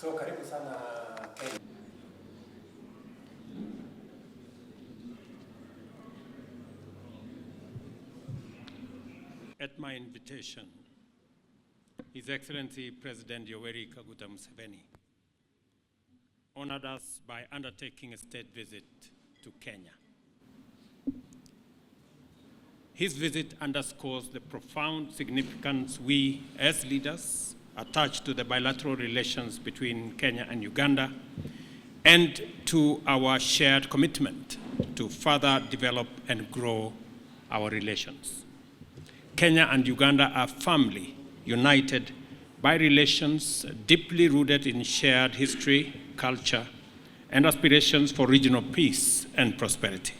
So karibu sana Kenya. At my invitation, His Excellency President Yoweri Kaguta Museveni honored us by undertaking a state visit to Kenya. His visit underscores the profound significance we, as leaders, attach to the bilateral relations between Kenya and Uganda, and to our shared commitment to further develop and grow our relations. Kenya and Uganda are firmly united by relations deeply rooted in shared history, culture, and aspirations for regional peace and prosperity.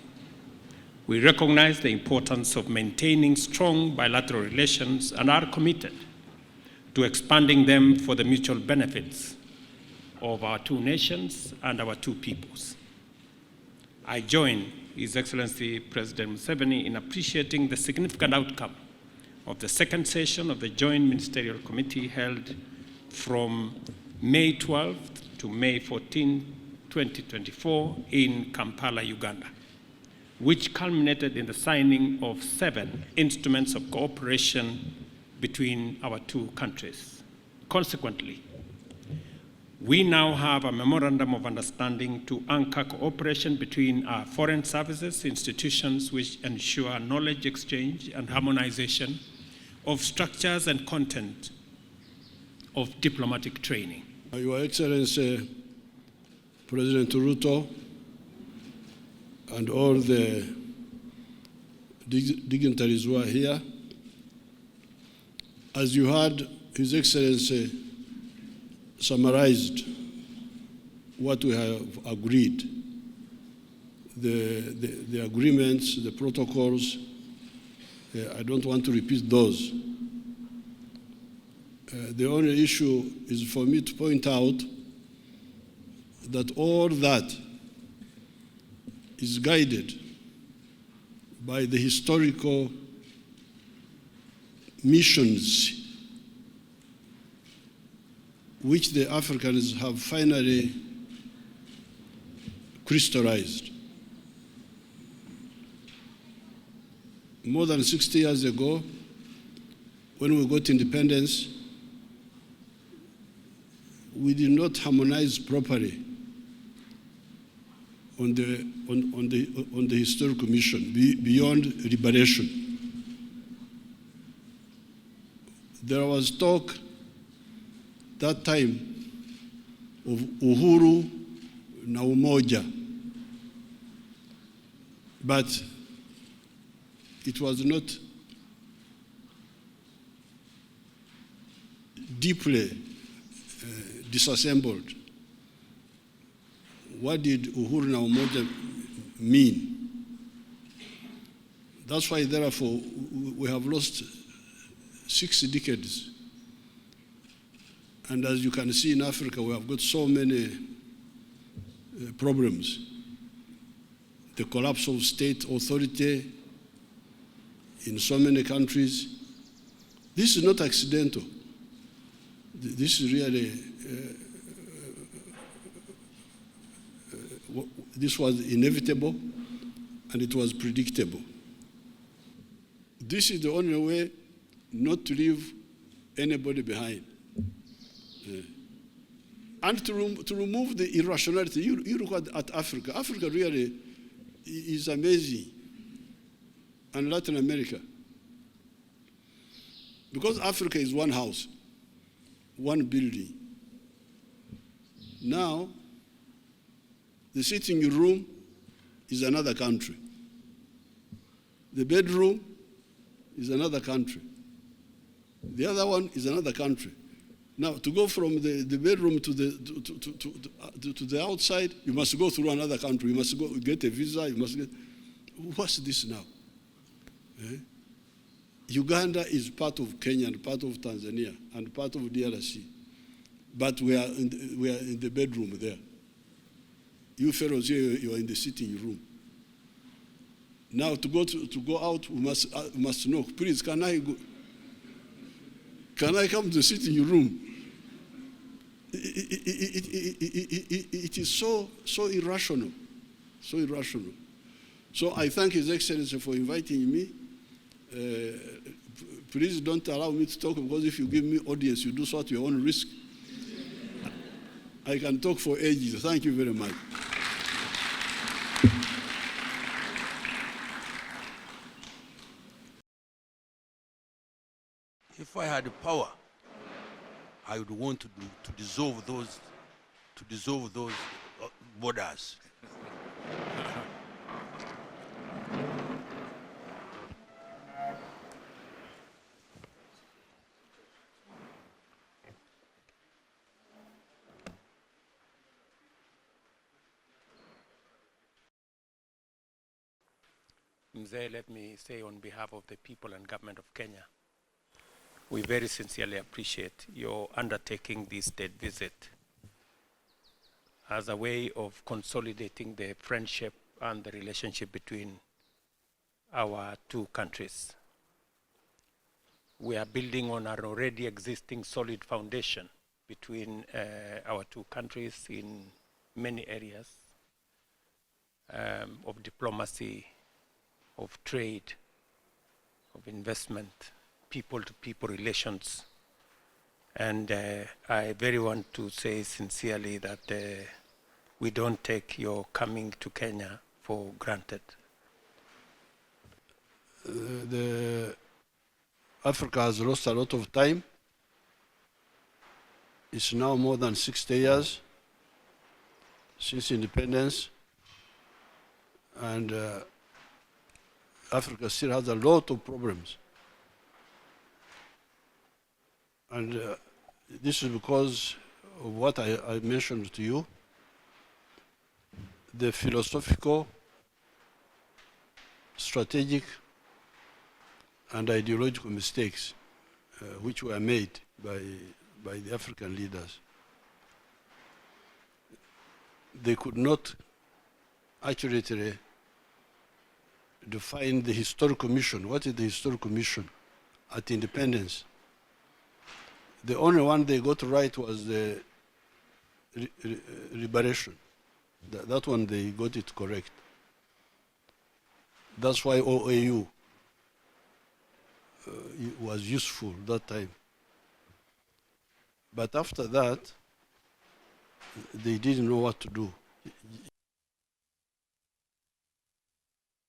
We recognize the importance of maintaining strong bilateral relations and are committed to expanding them for the mutual benefits of our two nations and our two peoples. I join His Excellency President Museveni in appreciating the significant outcome of the second session of the Joint Ministerial Committee held from May 12 to May 14, 2024 in Kampala, Uganda, which culminated in the signing of 7 instruments of cooperation between our two countries. Consequently, we now have a memorandum of understanding to anchor cooperation between our foreign services institutions, which ensure knowledge exchange and harmonization of structures and content of diplomatic training. Your Excellency, President Ruto, and all the dignitaries who are here, as you heard, His Excellency summarized what we have agreed, the agreements, the protocols. I don't want to repeat those. The only issue is for me to point out that all that is guided by the historical missions which the Africans have finally crystallized. More than 60 years ago, when we got independence, we did not harmonize properly on the historical mission beyond liberation. There was talk that time of uhuru na umoja, but it was not deeply disassembled. What did uhuru na umoja mean? That's why, therefore, we have lost 6 decades. And as you can see in Africa, we have got so many problems. The collapse of state authority in so many countries. This is not accidental. This is really, this was inevitable and it was predictable. This is the only way not to leave anybody behind. And to remove the irrationality. You look at Africa. Africa really is amazing. and Latin America. Because Africa is one house, one building. Now, the sitting room is another country. The bedroom is another country. The other one is another country. Now, to go from the bedroom to the outside, you must go through another country. You must go get a visa. You must get. What's this now? Eh? Uganda is part of Kenya and part of Tanzania and part of DRC, but we are in the bedroom there. You fellows here, you are in the sitting room. Now to go out, we must know. Please, can I go? Can I come to the sitting room? It is so irrational, so irrational. So I thank His Excellency for inviting me. Please don't allow me to talk, because if you give me audience, you do so at your own risk. I can talk for ages. Thank you very much. If I had the power, I would want to dissolve those borders. Mzee, let me say on behalf of the people and government of Kenya, we very sincerely appreciate your undertaking this state visit as a way of consolidating the friendship and the relationship between our two countries. We are building on our already existing solid foundation between our two countries in many areas of diplomacy, of trade, of investment, people-to-people relations. And I very want to say sincerely that we don't take your coming to Kenya for granted. Africa has lost a lot of time. It's now more than 60 years since independence, and Africa still has a lot of problems. And this is because of what I mentioned to you, the philosophical, strategic, and ideological mistakes which were made by the African leaders. They could not accurately define the historical mission. What is the historical mission at independence? The only one they got right was the liberation. That one they got it correct. That's why OAU was useful that time. But after that, they didn't know what to do.